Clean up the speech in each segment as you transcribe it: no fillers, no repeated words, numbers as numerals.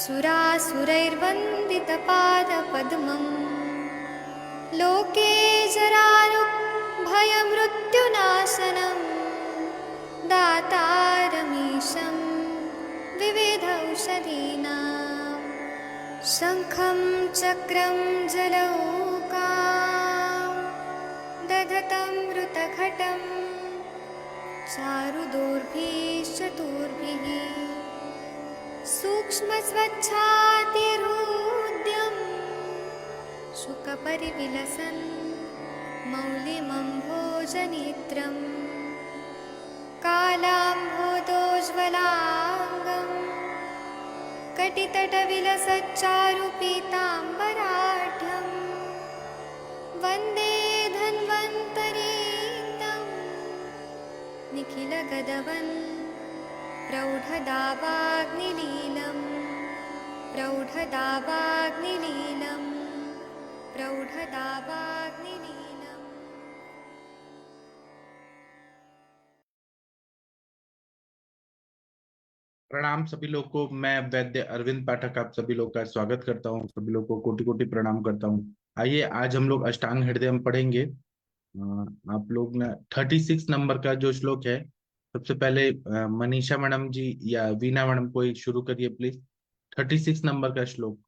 सुरासुरैर्वन्दितपादपद्मम् लोके जरारुभयमृत्युनाशनं दातारमीशं विविधौषधीनां शङ्खं चक्रं जलौकां दधतं मृतघटं चारुदोर्भिश्चतुर्भिः सूक्ष्मस्वच्छातिहृद्यं शुकपरिविलसन् मौलिमम्भोजनेत्रं कालाम्भोदोज्ज्वलाङ्गं कटितटविलसच्चारुपीताम्बराढ्यं वन्दे धन्वन्तरीतं निखिलगदवन् प्रौढदावाग्निलीलं प्रौढदावाग्निलीलं प्रौढदावाग्निलीलम्। प्रणाम सभी लोग को। मैं वैद्य अरविंद पाठक आप सभी लोग का स्वागत करता हूँ। सभी लोग को कोटि कोटि प्रणाम करता हूँ। आइए आज हम लोग अष्टांग हृदय पढ़ेंगे। आप लोग ने 36 नंबर का जो श्लोक है, सबसे पहले मनीषा मैडम जी या वीना मैडम कोई शुरू करिए प्लीज। 36 नंबर का श्लोक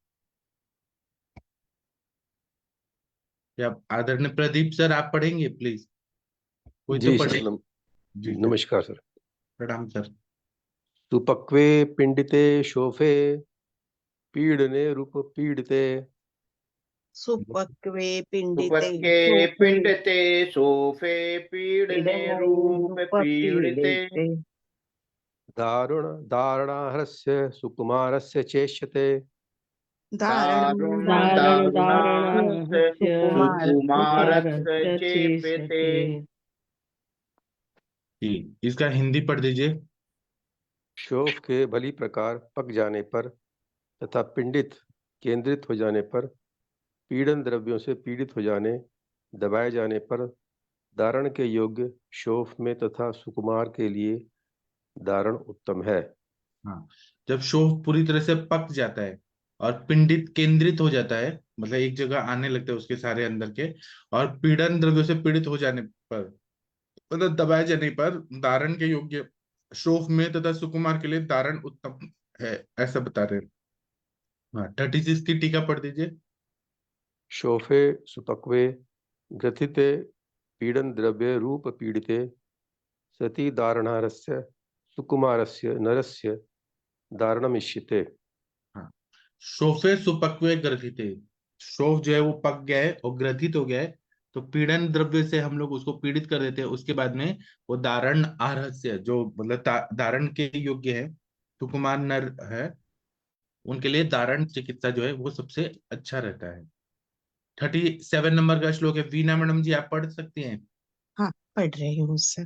या आदरणीय प्रदीप सर आप पढ़ेंगे प्लीज। कोई जी तो पढ़े। सर, जी नमस्कार सर। प्रणाम सर। सुपक्वे पिंडिते शोफे पीडने रूप पीड़िते। सुपक्वे पिंडिते पिंडते सोफे पीडने रूप पीड़िते दारुण दारुणाहरस्य सुकुमारस्य चेष्यते। दारुणाहस्य सुकुमारस्य चेप्यते। जी इसका हिंदी पढ़ दीजिए। शोफ के भली प्रकार पक जाने पर तथा पिंडित केंद्रित हो जाने पर, पीड़न द्रव्यों से पीड़ित हो जाने, दबाए जाने पर धारण के योग्य शोफ में तथा सुकुमार के लिए धारण उत्तम है। हाँ, जब शोफ पूरी तरह से पक जाता है और पिंडित केंद्रित हो जाता है, मतलब एक जगह आने लगते हैं उसके सारे अंदर के, और पीड़न द्रव्यों से पीड़ित हो जाने पर, मतलब दबाए जाने पर धारण के योग्य शोफ में तथा सुकुमार के लिए धारण उत्तम है, ऐसा बता रहे हैं। हाँ 36 की टीका पढ़ दीजिए। शोफे सुपक्वे ग्रथिते पीडन द्रव्य रूप पीड़िते सती दारणारस्य सुकुमारस्य नरस्य दारणमिष्यते। हाँ, शोफे सुपक्वे ग्रथिते, शोफ जो है वो पक गया है और ग्रथित हो गया है, तो पीड़न द्रव्य से हम लोग उसको पीड़ित कर देते हैं। उसके बाद में वो धारण आरहस्य जो मतलब धारण के योग्य है, सुकुमार नर है, उनके लिए धारण चिकित्सा जो है वो सबसे अच्छा रहता है। 37 नंबर का श्लोक है। वीना मैडम जी आप पढ़ सकती हैं। हाँ, पढ़ रही हूँ सर।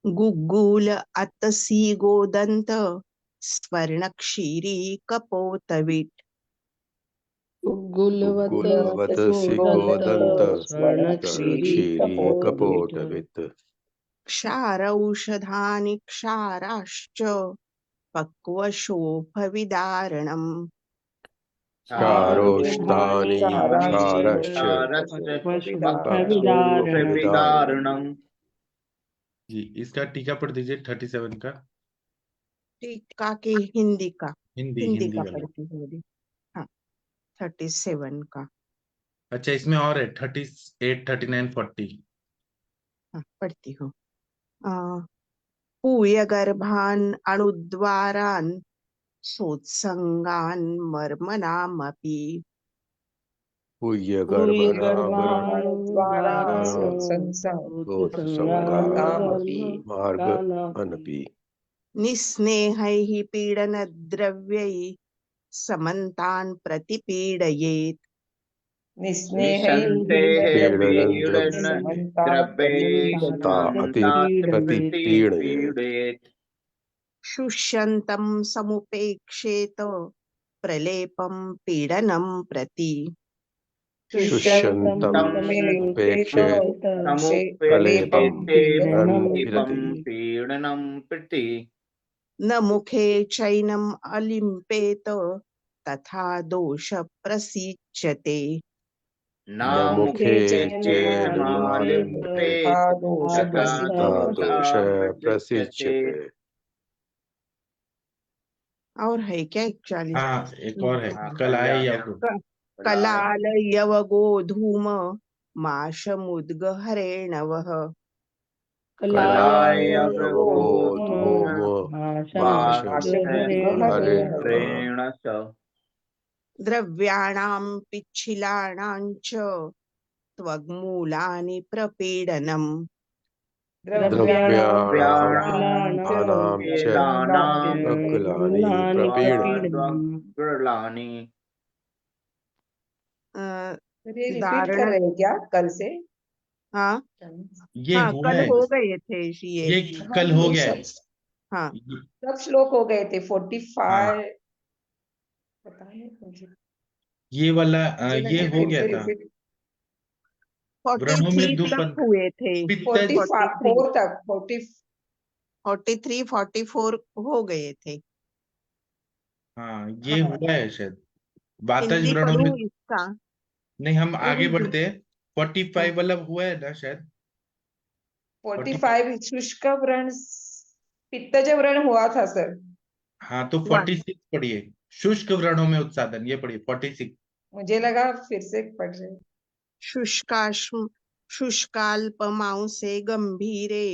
गुग्गुल अतसी गोदंत स्वर्ण क्षीरी कपोतविट गुलवतसि गोदंत स्वर्णक्षीरी कपोतवित्। क्षारौषधानि क्षाराश्च पक्वशोभविदारणम् क्षारोष्टानि क्षारश्च पक्वशोभविदारणम्। जी इसका टीका पढ़ दीजिए 37 का। टीका की हिंदी का हिंदी का वाला। पढ़ती हूँ। हाँ 37 का। अच्छा इसमें और है 38, 39, 40। हाँ पढ़ती हूँ। पूय गर्भान् अणुद्वारान् सोत्संगान् मर्मणामपि मार्ग अनपि निस्नेहैः पीडनद्रव्यैः समन्तान् प्रतिपीडयेत्। प्रतिपीडयेत्। शुष्यन्तं समुपेक्षेत प्रलेपं पीडनं प्रति। पीडनं प्रति। न मुखे चैनम अलिम्पेत तथा दोष प्रसीच्यते न न मुखे चेन्मालिम्पे तथा तथा दोष प्रसिच्यते। प्रसिच्यते। और है क्या 41? हाँ, एक और है, हाँ, कल आए या को। कलाल यवगो धूम माशमुद्गहरेणवः कलाय धूम हरेण स द्रव्याणां पिच्छिलानां च त्वग्मूलानि प्रपीडनम् द्रव्याणां च अकुलानि प्रपीडनम्। प्रपीडनानि। रिपीट धारणा कर रहे हैं क्या कल से? हाँ ये हाँ हुआ कल है, हो गए थे ये ये कल हो गया है। हाँ सब श्लोक हो गए थे 45। हाँ, पता नहीं मुझे ये वाला मुझे ये लगा हो फिर गया से था। रिपीट। व्रणों में 43 तक दुपन हुए थे। पित्त 44 तक 43 44 हो गए थे। हाँ, ये हाँ, हुआ है शायद। वातज हिंदी व्रणों में पढ़ूं इसका? नहीं, हम आगे उर्दू? बढ़ते हैं। 45 वाला हुआ है ना शायद। 45 शुष्क व्रण पित्तज व्रण हुआ था सर। हाँ, तो वाह 46 पढ़िए, शुष्क व्रणों में उत्सादन, ये पढ़िए 46। मुझे लगा फिर से पढ़ रहे। शुष्काल्पमांसे गंभीरे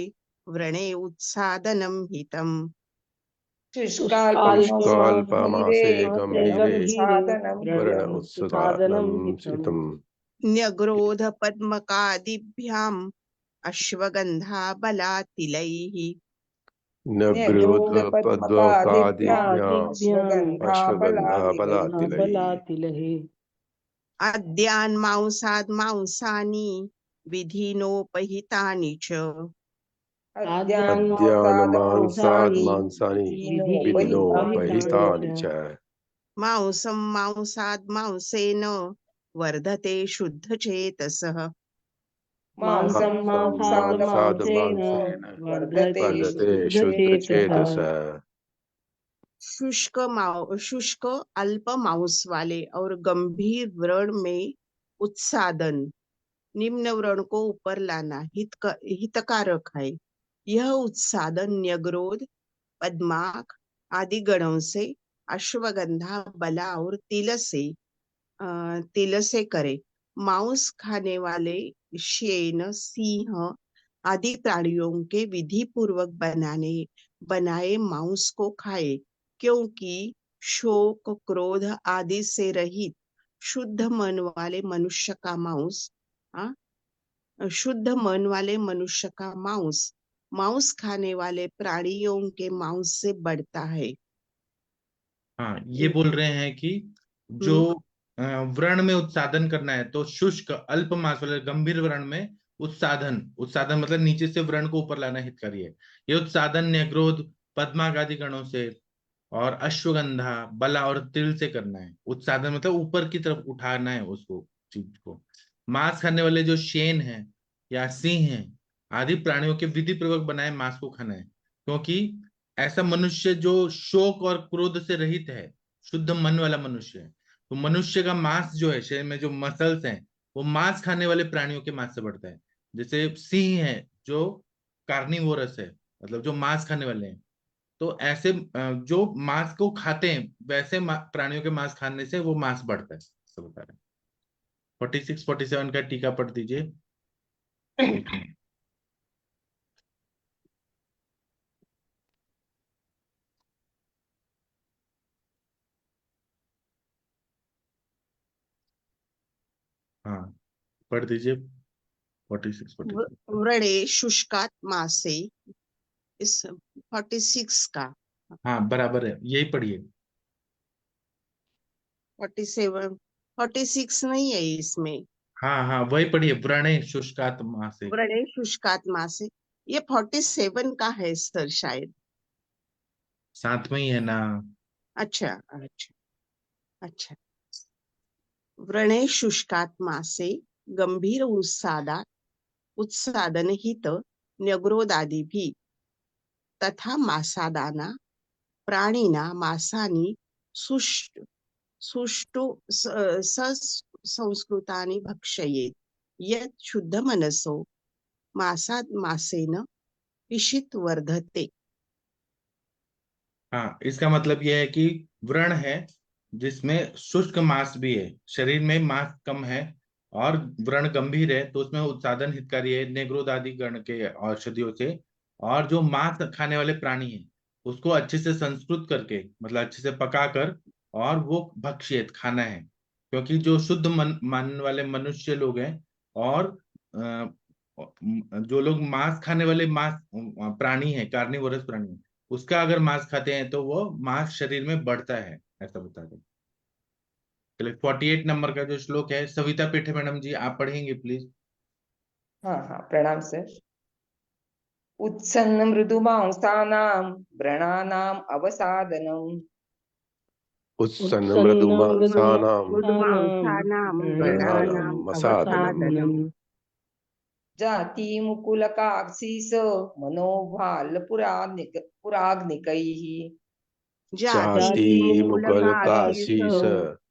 व्रणे उत्सादनम हितम शुष्काल्पमासे गंभीरे साधनम वर्ण उत्सुदानं चितम्। न्यग्रोध पद्मकादिभ्याम अश्वगंधा बलातिलैः नग्रोध पद्मकादिभ्याम् अश्वगंधा अश्वगंधा बलातिलैः। बलातिलैः। अद्यान् मांसाद् मांसानि विधिनोपहितानि च अद्यान् मांसाद् मांसानि विधिनोपहितानि च। मांसं मांसाद् मांसेन वर्धते शुद्धचेतसः मांसं मांसाद् मांसेन वर्धते वर्धते शुद्धचेतसः। शुष्क अल्प मांस वाले और गंभीर व्रण में उत्सादन, निम्न व्रण को ऊपर लाना हितकारक है। यह उत्सादन न्यग्रोध पद्माक आदि गणों से, अश्वगंधा बला और तिल से करे। मांस खाने वाले शेन, सिंह आदि प्राणियों के विधि पूर्वक बनाए मांस को खाए, क्योंकि शोक क्रोध आदि से रहित शुद्ध मन वाले मनुष्य का मांस शुद्ध मन वाले मनुष्य का मांस मांस खाने वाले प्राणियों के मांस से बढ़ता है। हाँ, ये बोल रहे हैं कि जो व्रण में उत्सादन करना है, तो शुष्क अल्प मास वाले गंभीर व्रण में उत्सादन मतलब नीचे से व्रण को ऊपर लाना हितकारी है। ये उत्सादन न्यग्रोध पद्माक आदि गणों से और अश्वगंधा बला और तिल से करना है। उत्सादन मतलब ऊपर की तरफ उठाना है उसको, चीज को। मांस खाने वाले जो शेन है या सिंह है आदि प्राणियों के विधि पूर्वक बनाए मांस को खाना है, क्योंकि ऐसा मनुष्य जो शोक और क्रोध से रहित है, शुद्ध मन वाला मनुष्य है, तो मनुष्य का मांस जो है, शरीर में जो मसल्स हैं, वो मांस खाने वाले प्राणियों के मांस से बढ़ता है। जैसे सिंह है जो कार्निवोरस है, मतलब जो मांस खाने वाले हैं, तो ऐसे जो मांस को खाते हैं वैसे प्राणियों के मांस खाने से वो मांस बढ़ता है, सब बता रहे हैं। 46 47 का टीका पढ़ दीजिए। हाँ, पढ़ दीजिए 46 47। व्रणे शुष्कात मासे, इस 46 का हाँ, बराबर है, यही पढ़िए। 47 46 नहीं है इसमें। हाँ हाँ, वही पढ़िए, व्रणे शुष्कात्मा से। व्रणे शुष्कात मासे, ये 47 का है सर शायद। साथ में ही है ना। अच्छा अच्छा अच्छा। व्रणे शुष्कात मासे गंभीर उत्सादन हित न्यग्रोदादि भी तथा मासादाना प्राणिना मांसानि सुष्टु संस्कृतानि भक्षयेत् यत् शुद्ध मनसो मासेन पिशित वर्धते। हाँ, इसका मतलब यह है कि व्रण है जिसमें शुष्क मांस भी है, शरीर में मांस कम है और व्रण गंभीर है, तो उसमें उत्सादन हितकारी है नेग्रोद आदि गण के औषधियों से। और जो मांस खाने वाले प्राणी है उसको अच्छे से संस्कृत करके, मतलब अच्छे से पकाकर, और वो भक्षित खाना है। क्योंकि जो शुद्ध मानने वाले मनुष्य लोग हैं और जो लोग मांस खाने वाले मांस प्राणी है, कार्निवोरस प्राणी है, उसका अगर मांस खाते हैं तो वो मांस शरीर में बढ़ता है, ऐसा बता दें। चलिए 48 नंबर का जो श्लोक है, सविता पेठे मैडम जी आप पढ़ेंगे प्लीज। हाँ हाँ, प्रणाम सर। उत्सन्न मृदु मांसानां व्रणानाम् अवसादनम्। उत्सन्न मृदुमांसानां मृदुमांसानां व्रणानां व्रणानाम् मसादनम्। अवसादनम्। जाति मुकुलकाक्षीस पुराग्निकैः। जाति मुकुलकाशीस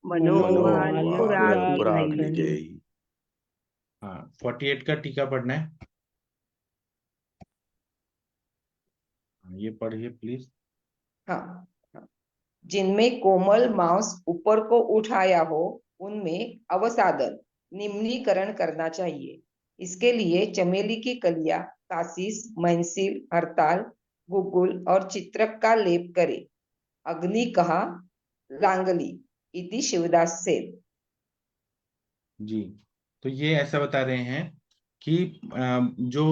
मनोवाल मनोवाल पुराग्निकैः। पुराग्निकैः। हाँ, 48 का टीका पढ़ना है। ये पढ़िए प्लीज। हाँ हाँ। जिनमें कोमल मांस ऊपर को उठाया हो उनमें अवसादन निम्नीकरण करना चाहिए। इसके लिए चमेली की कलियां, कासीस, मैंसिल, हरताल, गुगुल और चित्रक का लेप करे। अग्नि कहा लांगली इति शिवदास से। जी, तो ये ऐसा बता रहे हैं कि जो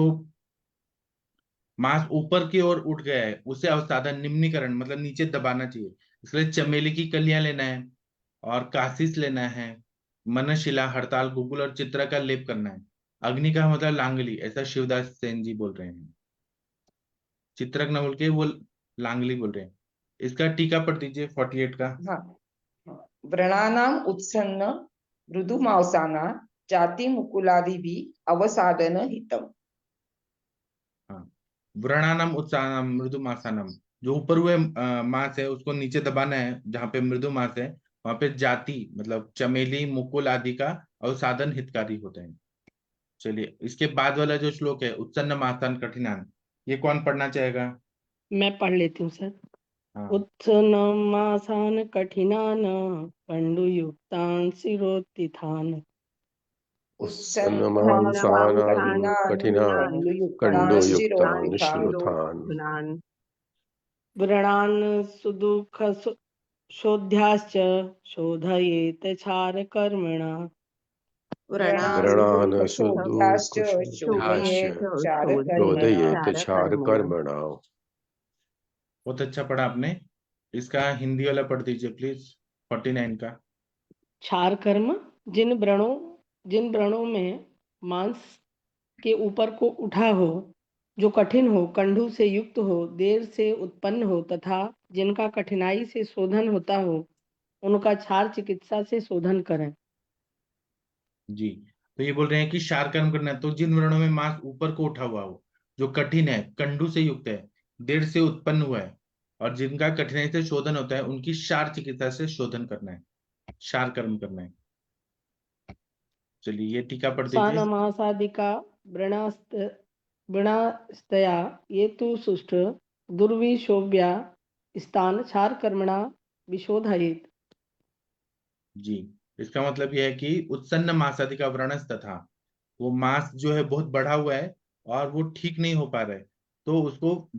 मांस ऊपर की ओर उठ गया है उसे अवसादन निम्नीकरण मतलब नीचे दबाना चाहिए। इसलिए चमेली की कलियां लेना है और कासिस लेना है, मनशिला, हड़ताल, गुगुल और चित्रा का लेप करना है। अग्नि का मतलब लांगली, ऐसा शिवदास सेन जी बोल रहे हैं। चित्रक न बोल के वो लांगली बोल रहे हैं। इसका टीका पढ़ दीजिए 48 का। हाँ हाँ। व्रणानाम उत्सन्न मृदु मांसाना जाति मुकुलादि भी अवसादन हितम। हाँ, व्रणानम उत्साहनम मृदु मासानम, जो ऊपर हुए मांस है उसको नीचे दबाना है, जहाँ पे मृदु मांस है वहां पे जाति मतलब चमेली, मुकुल आदि का अवसादन हितकारी होते हैं। चलिए इसके बाद वाला जो श्लोक है, उत्सन्न मासान कठिनान, ये कौन पढ़ना चाहेगा? मैं पढ़ लेती हूँ सर। हाँ, उत्सन्नमासान कठिनान कंडुयुक्तान शिरोत्थितान। उत्सन्न उत्सन्न मांसानां कठिनान् कंडोयुक्तान् श्रुतान्। शिरोत्थितान्। व्रणान सुदुःख शोध्याश्च शोधयेत क्षार कर्मणा। व्रणान् सुदुःखाश्च सुदुःखशोध्याश्च शोधयेत् चारकर्मणा। शोधयेत् क्षारकर्मणा। बहुत अच्छा पढ़ा आपने। इसका हिंदी वाला पढ़ दीजिए प्लीज, 49 का। क्षार कर्म जिन व्रणों में मांस के ऊपर को उठा हो, जो कठिन हो, कंडू से युक्त हो, देर से उत्पन्न हो तथा जिनका कठिनाई से शोधन होता हो, उनका क्षार चिकित्सा से शोधन करें। जी, तो ये बोल रहे हैं कि क्षार कर्म करना है, तो जिन वर्णों में मांस ऊपर को उठा हुआ हो, जो कठिन है, कंडू से युक्त है, देर से उत्पन्न हुआ है और जिनका कठिनाई से शोधन होता है, उनकी क्षार चिकित्सा से शोधन करना है, क्षार कर्म करना है। चलिए ये टीका पढ़ दीजिए। सानमासादिका व्रणास्तया ये तु सुष्ठ दुर्विशोभ्या स्थान क्षार कर्मणा विशोधयेत्। जी, इसका मतलब यह है कि उत्सन्न मांसादि का व्रणस तथा वो मांस जो है बहुत बढ़ा हुआ है और वो ठीक नहीं हो पा रहा है, तो उसको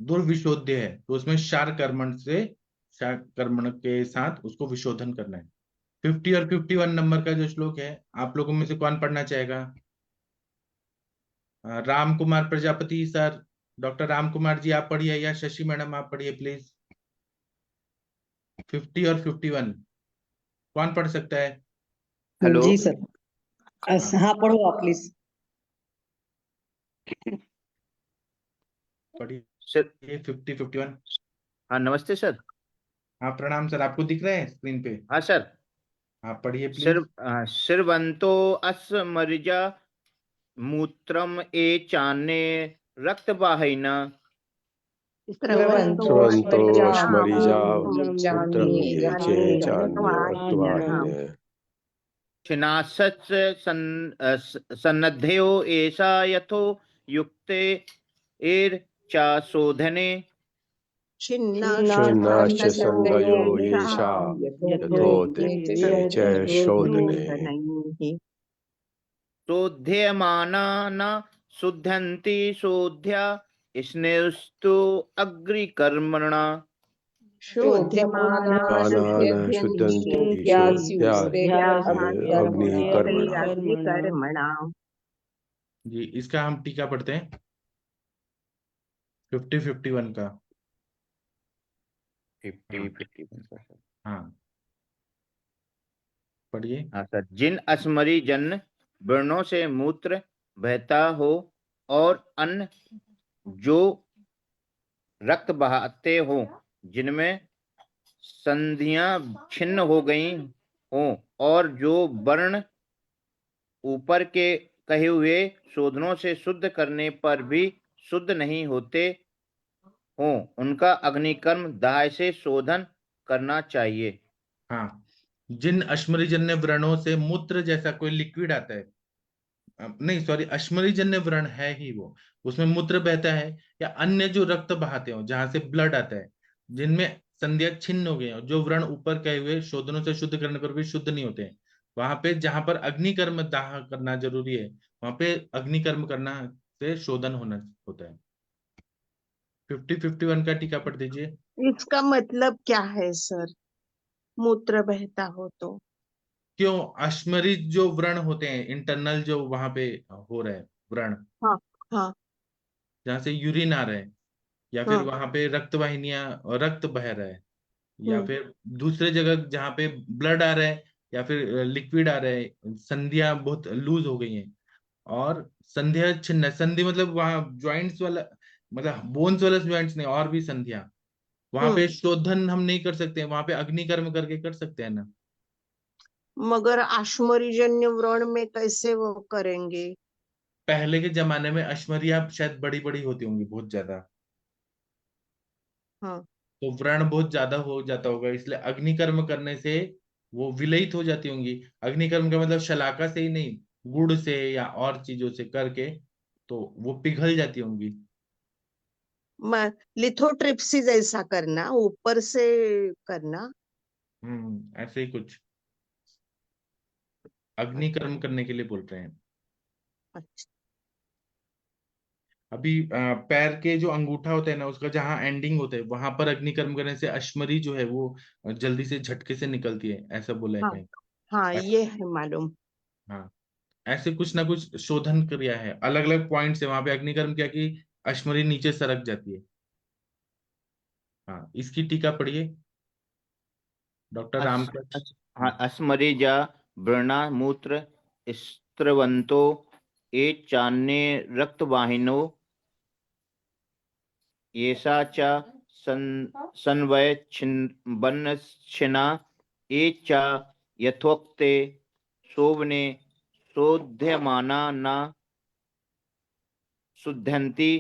दुर्विशोध्य है, तो उसमें क्षार कर्मण से, क्षार कर्मण के साथ उसको विशोधन करना है। 50 और 51 नंबर का जो श्लोक है, आप लोगों में से कौन पढ़ना चाहेगा? राम कुमार प्रजापति सर, डॉक्टर राम कुमार जी आप पढ़िए, या शशि मैडम आप पढ़िए प्लीज। 50 और 51 कौन पढ़ सकता है? हेलो जी सर। हाँ, हाँ पढ़ो आप प्लीज। सर। पढ़िए 50 51। हाँ नमस्ते सर। हाँ प्रणाम सर, आपको दिख रहा है स्क्रीन पे? हाँ सर। हाँ पढ़िए प्लीज। शिरवंतो अस्मर्जा मूत्रम ए चाने रक्तवाहिना स्रवन्तो स्रवन्तो स्मरिजा स्मरिजा ऊर्ध्वं ऊर्ध्वं ये ये चान्ये चान्यद्वाहिने छिन्नासश्च सन्नद्धयो एषा यथो युक्ते एर्चाशोधने छिन्नाश्च संगयो येषा यथोते च शोधने शोध्यमाना न शुद्धन्ति शोध्या स्नेस्तु अग्रिकर्मणा शोध्यमाना मानान शुद्धन्ति शोध्या अग्निकर्मणा कर्मणा। जी इसका हम टीका पढ़ते हैं 50-51 का। 50-51 हाँ पढ़िए। हाँ सर। जिन अस्मरी जन वर्णों से मूत्र बहता हो और अन्न जो रक्त बहाते हो, जिनमें संधियां छिन्न हो गई हों और जो वर्ण ऊपर के कहे हुए शोधनों से शुद्ध करने पर भी शुद्ध नहीं होते हों, उनका अग्निकर्म दाह से शोधन करना चाहिए। हाँ जिन अश्मरीजन्य व्रणों से मूत्र जैसा कोई लिक्विड आता है, नहीं सॉरी, अश्मरीजन्य व्रण है ही वो, उसमें मूत्र बहता है या अन्य जो रक्त बहाते हो जहां से ब्लड आता है, जिनमें संधियां छिन्न हो गई हो, जो व्रण ऊपर कहे हुए शोधनों से शुद्ध करने पर भी शुद्ध नहीं होते हैं, वहां पे जहां पर अग्निकर्म दाह करना जरूरी है, वहां पे अग्निकर्म करना से शोधन होना होता है। 50-51 का टीका पढ़ दीजिए। इसका मतलब क्या है सर? मूत्र बहता हो तो क्यों? अश्मरी जो व्रण होते हैं इंटरनल, जो वहां पे हो रहे हैं व्रण, हाँ हाँ जहां से यूरिन आ रहा है या फिर हाँ वहां पे रक्त वाहिनियां, रक्त बह रहा है, या हम्म फिर दूसरे जगह जहां पे ब्लड आ रहा है या फिर लिक्विड आ रहा है, संधियां बहुत लूज हो गई हैं और संधियां छिन्न, संधि मतलब वहां ज्वाइंट्स वाला, मतलब बोन्स वाला ज्वाइंट्स नहीं, और भी संधियां, वहां पे हम्म। शोधन हम नहीं कर सकते, वहां पे अग्निकर्म करके कर सकते हैं ना। मगर अश्मरीजन्य व्रण में कैसे वो करेंगे? पहले के जमाने में अश्मरिया शायद बड़ी बड़ी होती होंगी, बहुत ज्यादा, हाँ तो व्रण बहुत ज्यादा हो जाता होगा, इसलिए अग्निकर्म करने से वो विलयित हो जाती होंगी। अग्निकर्म का मतलब शलाका से ही नहीं, गुड़ से या और चीजों से करके, तो वो पिघल जाती होंगी। लिथोट्रिप्सी जैसा करना, ऊपर से करना। ऐसे ही कुछ अग्निकर्म करने के लिए बोल रहे हैं। अच्छा अभी पैर के जो अंगूठा होता है ना, उसका जहाँ एंडिंग होता है वहां पर अग्निकर्म करने से अश्मरी जो है वो जल्दी से झटके से निकलती है, ऐसा बोला है हाँ कहीं। हाँ ये है मालूम। हाँ ऐसे कुछ ना कुछ शोधन क्रिया है, अलग अलग पॉइंट से वहां पे अग्निकर्म किया कि अश्मरी नीचे सरक जाती है। हाँ इसकी टीका पढ़िए डॉक्टर अस, रामकृष्ण। अस, हाँ, अस्मरीजा व्रणा मूत्र स्त्रवंतो ये चान्ये रक्तवाहिनो येषा च सन्वय छिन्ना ये च यथोक्ते शोभने शोध्यमाना न शुद्धन्ति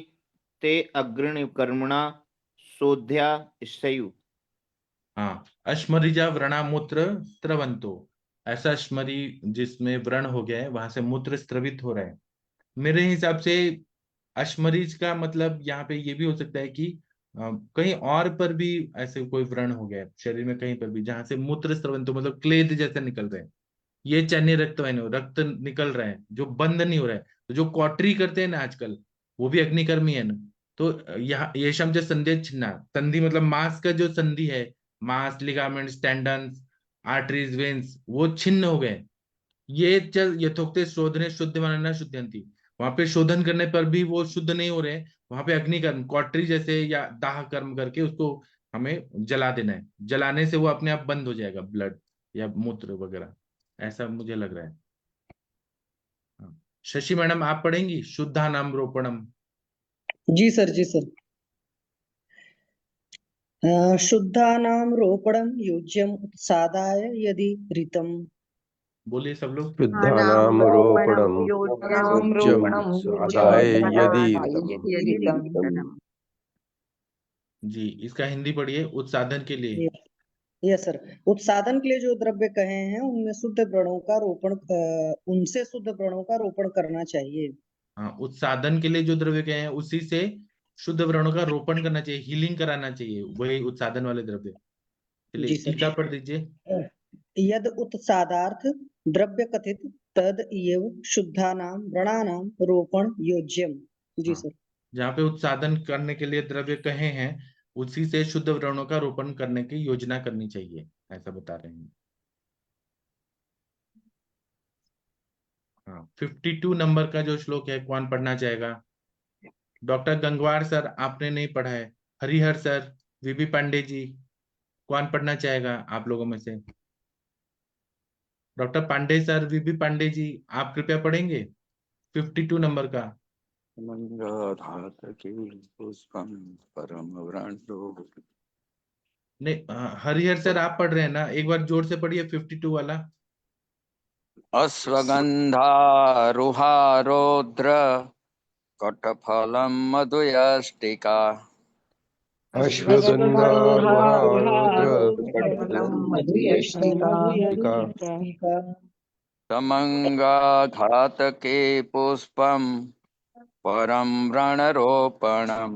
ते अग्निकर्मणा शोध्या स्यु। हाँ अश्मरीजा व्रणामूत्र स्त्रवंतो, ऐसा अश्मरी जिसमें व्रण हो गया है वहां से मूत्र स्त्रवित हो रहा है। मेरे हिसाब से अश्मरीज का मतलब यहाँ पे ये भी हो सकता है कि कहीं और पर भी ऐसे कोई व्रण हो गया है शरीर में, कहीं पर भी जहां से मूत्र स्त्रवंतो मतलब क्लेद जैसा निकल रहे हैं, ये चैन्य रक्त वाहिनी, रक्त निकल रहा है जो बंद नहीं हो रहा है, तो जो कॉटरी करते हैं ना आजकल, वो भी अग्निकर्मी है ना। तो यहाँ ये शब्द संधि छिन्ना, संधि मतलब मांस का जो संधि है, मांस, लिगामेंट्स, टेंडन्स, आर्टरीज, वेन्स, वो छिन्न हो गए, ये चल यथोक्ते शोधने शुद्ध मानना शुद्धंती, वहां पे शोधन करने पर भी वो शुद्ध नहीं हो रहे, वहां पे अग्निकर्म कॉटरी जैसे या दाह कर्म करके उसको हमें जला देना है, जलाने से वो अपने आप बंद हो जाएगा ब्लड या मूत्र वगैरह, ऐसा मुझे लग रहा है। हाँ। शशि मैडम आप पढ़ेंगी शुद्धानाम रोपणम। जी सर, जी सर। शुद्धानां रोपणं योज्यम् उत्सादाय यदि ऋतम्। बोलिए सब लोग। शुद्धानाम रोपणम योज्यं योज्यम रोपणं साधाय यदि योज्यं ऋतम्। यदि ऋतम्। जी, इसका हिंदी पढ़िए। उत्साधन के लिए। Yes sir. उत्साधन के लिए जो द्रव्य कहे हैं उनमें शुद्ध व्रणों का रोपण उनसे शुद्ध व्रणों का रोपण करना चाहिए। हाँ, उत्साधन के लिए जो द्रव्य कहे हैं उसी से शुद्ध व्रणों का रोपण करना चाहिए, हीलिंग कराना चाहिए, वही उत्साधन वाले द्रव्य। जी चलिए सर। टीका पढ़ दीजिए। यद उत्सादार्थ द्रव्य कथित तद एव शुद्धानां व्रणानां रोपण योज्यम। जी हाँ, सर। जहाँ पे उत्साधन करने के लिए द्रव्य कहे हैं उसी से शुद्ध व्रणों का रोपण करने की योजना करनी चाहिए, ऐसा बता रहे हैं। हाँ, 52 नंबर का जो श्लोक है कौन पढ़ना चाहेगा? डॉक्टर गंगवार सर, आपने नहीं पढ़ा है। हरिहर सर, वीबी पांडे जी, कौन पढ़ना चाहेगा आप लोगों में से? डॉक्टर पांडे सर, वीबी पांडे जी, आप कृपया पढ़ेंगे 52 नंबर का। मंगलाधातके पुष्पं परम व्रणो। नहीं, हरिहर सर आप पढ़ रहे हैं ना, एक बार जोर से पढ़िए 52 वाला। अश्वगंधा रुहारोद्र कटफलं मधुयष्टिका। अश्वगंधा रुहारुद्र फलं कटफलम् मधुयष्टिका। मधुयष्टिका। समंगाघातके पुष्पं परम व्रणरोपणम्।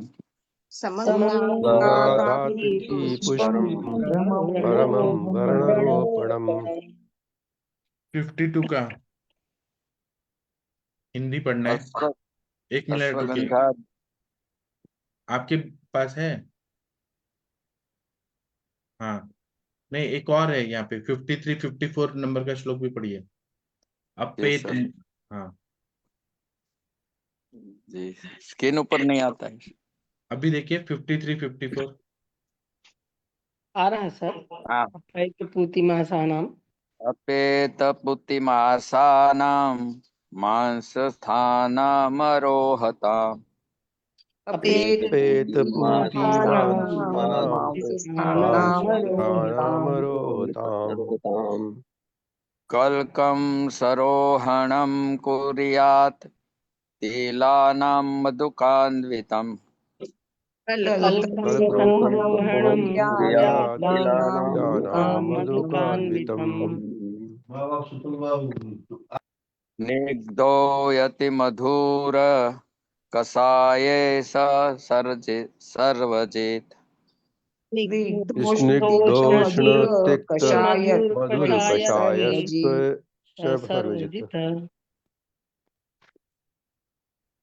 समंगाघातके गंगाघातकी पुष्पं पुष्पं परमं परमं व्रणरोपणम्। वर्णरोपणम्। 52 का हिंदी पढ़ना है। अश्व एक मिनट रुकिए, अश्वगंधा आपके पास है? हाँ, नहीं एक और है यहाँ पे 53 54 नंबर का श्लोक भी पढ़िए। यस अपेत। सर हाँ, जी, स्किन ऊपर नहीं आता है। अभी देखिए 53 54। आ रहा है सर। हाँ, पूति मासानाम। अपेतपुतिमासानां मांसस्थानमरोहताम्। अपेतपूतिमासानां मांसस्थानां मांसस्थानमरोहताम्। कल्कं सरोहणं कुर्यात् तिलानां मधुकान्वितम्। कल्कं कल्पसंरोहणं कुर्यात् तिलानां तिलानां मधुकान्वितम्। मधुकान्वितम्। निग्धो यतिमधुर कषाये सर्वजित्। स्निग्धोष्ण तिक्त कषाय मधुर कषाय सर्वजित। सर्वजित।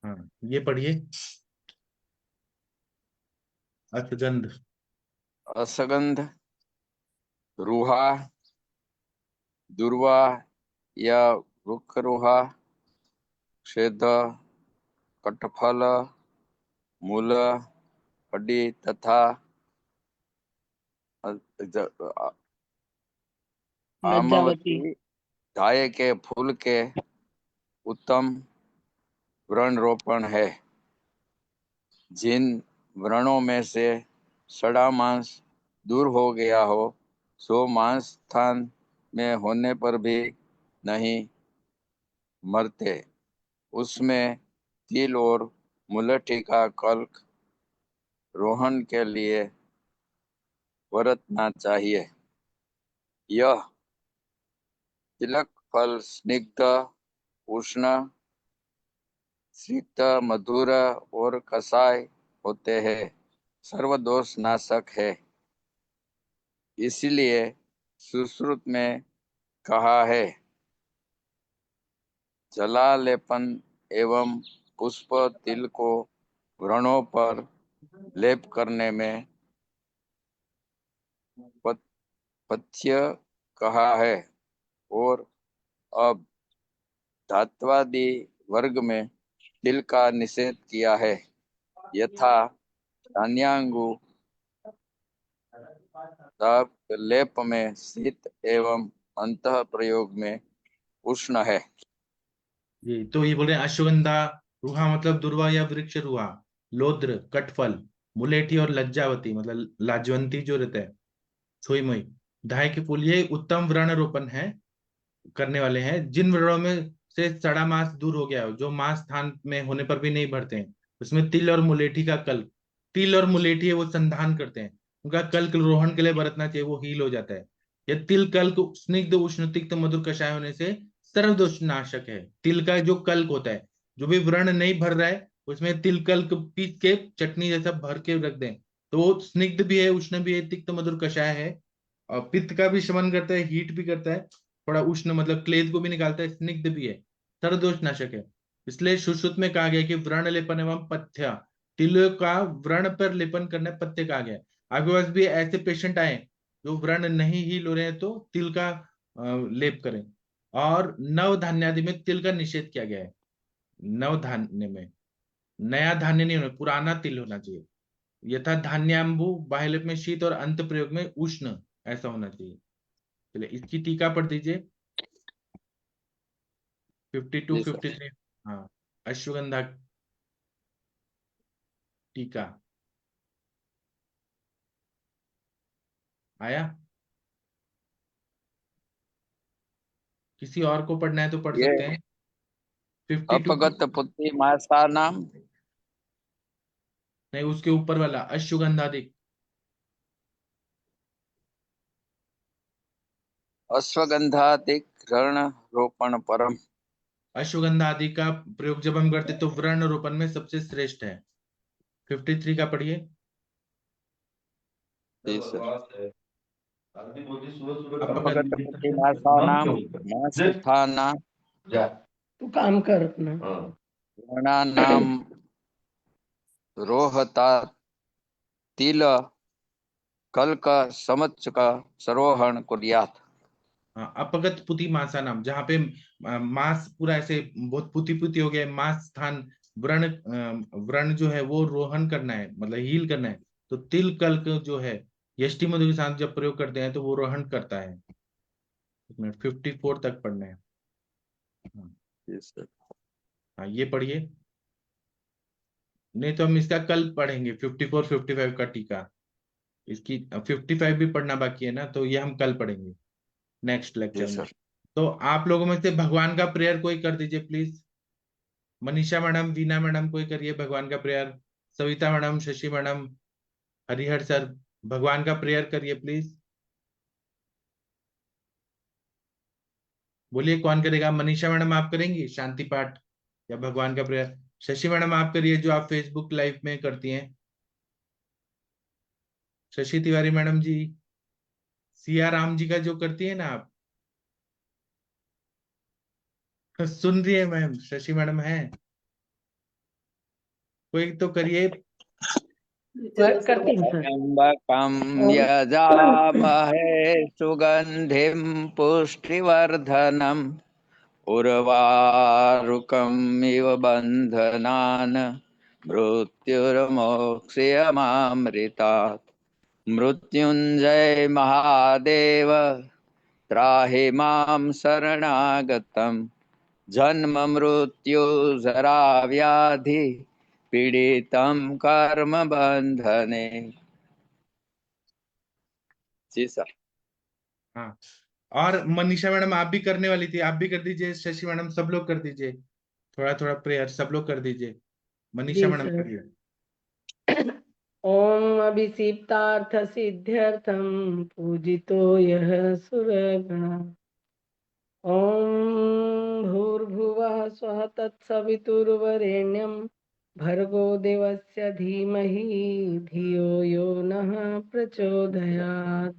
हाँ, ये पढ़िए। अष्टगंध। असगंध, रूहा, दुर्वा या वृक्षरूहा, क्षेद, कटफल, मूल, पड्डी तथा लज्जावती। आमवती धाये के फूल के उत्तम व्रण रोपण है। जिन व्रणों में से सड़ा मांस दूर हो गया हो सो मांस स्थान में होने पर भी नहीं मरते, उसमें तिल और मुलठी का कल्क रोहन के लिए बरतना चाहिए। यह तिलक फल स्निग्ध, उष्ण, शीत, मधुर और कसाय होते हैं, सर्वदोष नाशक है। इसलिए सुश्रुत में कहा है, जलालेपन एवं पुष्प तिल को व्रणों पर लेप करने में पथ्य कहा है। और अब धात्वादि वर्ग में तिल का निषेध किया है, यथा धान्यांगु ताप लेप में शीत एवं अंतः प्रयोग में उष्ण है। ये तो ये बोल रहे हैं अश्वगंधा, रूहा मतलब दुर्वा या वृक्ष रूहा, लोद्र कटफल, मुलेठी और लज्जावती मतलब लाजवंती जो रहता है, छोई मोई, धाय के फूल, ये उत्तम व्रण रोपण है करने वाले हैं जिन व्रणों में से सड़ा मांस दूर हो गया हो, जो मांस स्थान में होने पर भी नहीं भरते हैं, उसमें तिल और मुलेठी का कल तिल और मुलेठी है वो संधान करते हैं, उनका कल्क रोहन के लिए बरतना चाहिए, वो हील हो जाता है। यह तिल कल्क स्निग्ध उष्ण तिक्त मधुर कषाय होने से सर्वदोष नाशक है। तिल का जो कल्क होता है, जो भी व्रण नहीं भर रहा है उसमें तिल कल्क पीस के चटनी जैसा भर के रख दें, तो वो स्निग्ध भी है, उष्ण भी है, तिक्त मधुर कषाय है, और पित्त का भी शमन करता है, हीट भी करता है, थोड़ा उष्ण मतलब क्लेद को भी निकालता है, स्निग्ध भी है, सर्वदोष नाशक है। इसलिए सुश्रुत में कहा गया कि व्रण लेपन एवं पथ्य, तिल का व्रण पर लेपन करना पत्ते कहा गया है। आपके पास भी ऐसे पेशेंट आए जो व्रण नहीं हील हो रहे हैं तो तिल का लेप करें। और नव धान्यादि में तिल का निषेध किया गया है। नव धान्य में नया धान्य नहीं होना, पुराना तिल होना चाहिए। यथा धान्यांबु बाह्य में शीत और अंत प्रयोग में उष्ण, ऐसा होना चाहिए। चलिए इसकी टीका पढ़ दीजिए 52 जी सर। 53। हाँ, अश्वगंधा टीका आया? किसी और को पढ़ना है तो पढ़ ये सकते हैं। 52 अपगत पुत्री मासा नाम, नहीं, उसके ऊपर वाला अश्वगंधाधिक। अश्वगंधादिक रण रोपण परम। अश्वगंधा आदि का प्रयोग जब हम करते तो व्रण रोपण में सबसे श्रेष्ठ है। 53 का पढ़िए। जी सर। अपगत पुत्री अपगत मासा नाम मासुथाना तू काम कर अपना। रणा नाम रोहता तिल कल्क समच्च का सरोहण कुर्यात। हाँ, अपगत पुति मासा नाम, जहाँ पे मांस पूरा ऐसे बहुत पुति पुति हो गया है, मांस स्थान व्रण, व्रण जो है वो रोहन करना है, मतलब हील करना है, तो तिल कल्क जो है यष्टि मधु के साथ जब प्रयोग करते हैं तो वो रोहन करता है। 54 तक पढ़ना है। हाँ, जी सर। हाँ, ये पढ़िए, नहीं तो हम इसका कल पढ़ेंगे 54 55 का टीका। इसकी 55 भी पढ़ना बाकी है ना, तो ये हम कल पढ़ेंगे नेक्स्ट जी लेक्चर में। सर। तो आप लोगों में से भगवान का प्रेयर कोई कर दीजिए please. Manisha madam, Veena madam, कोई करिए भगवान का prayer. Savita madam, Shashi madam, Harihar sir, भगवान का प्रेयर करिए प्लीज। बोलिए कौन करेगा? मनीषा मैडम आप करेंगी शांति पाठ या भगवान का प्रेयर? शशि मैडम आप करिए, जो आप फेसबुक लाइव में करती हैं। शशि तिवारी मैडम जी, सिया राम जी का जो करती है ना आप, सुन रही है मैम? शशि मैडम है, कोई तो करिए। करती हूँ सर। त्र्यंबकं ओम यजामहे सुगंधिं पुष्टिवर्धनम् उर्वारुकम् इव बन्धनान् मृत्युर्मोक्षयमामृतात्। मृत्युंजय महादेव त्राहि मां शरणागतम् जन्म मृत्यु जरा व्याधि पीड़ितं कर्म बंधने। जी सर। हाँ, और मनीषा मैडम आप भी करने वाली थी, आप भी कर दीजिए। शशि मैडम, सब लोग कर दीजिए, थोड़ा थोड़ा प्रेयर सब लोग कर दीजिए। Manisha ji madam sir. करिए। ओम अभिषिप्तार्थ सिद्ध्यर्थम पूजितो यः सुरगण। ओम भूर्भुवः स्वः तत्सवितुर्वरेण्यं भर्गो देवस्य धीमहि धियो यो नः प्रचोदयात्।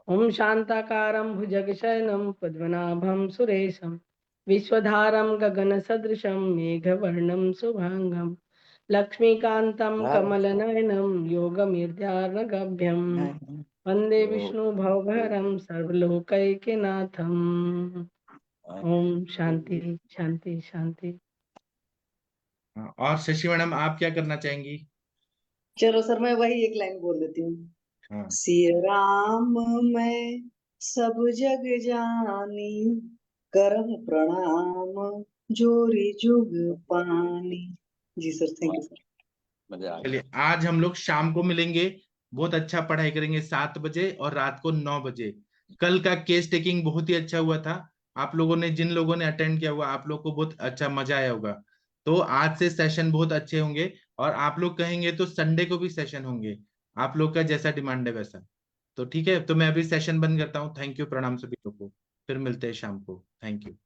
ओम शांताकारं भुजगशयनं पद्मनाभं सुरेशं विश्वधारं गगनसदृशं मेघवर्णं शुभांगं लक्ष्मीकान्तं कमलनयनं योगमीर्ध्यानगभ्यं वन्दे विष्णुभवघरं सर्वलोकैकनाथम्। ओम शांति शांति शांति। हाँ, और शशि मैडम आप क्या करना चाहेंगी? चलो सर, मैं वही एक लाइन बोल देती हूँ। हाँ, सिय राम मैं सब जग जानी, करहु प्रणाम जोरी जुग पानी। जी सर, थैंक यू सर। मजा आ गया। चलिए आज हम लोग शाम को मिलेंगे, बहुत अच्छा पढ़ाई करेंगे 7 बजे और रात को 9 बजे। कल का केस टेकिंग बहुत ही अच्छा हुआ था, आप लोगों ने, जिन लोगों ने अटेंड किया हुआ, आप लोग को बहुत अच्छा मजा आया होगा। तो आज से सेशन बहुत अच्छे होंगे और आप लोग कहेंगे तो संडे को भी सेशन होंगे, आप लोग का जैसा डिमांड है वैसा। तो ठीक है, तो मैं अभी सेशन बंद करता हूँ। थैंक यू, प्रणाम सभी लोगों को, फिर मिलते हैं शाम को। Thank you.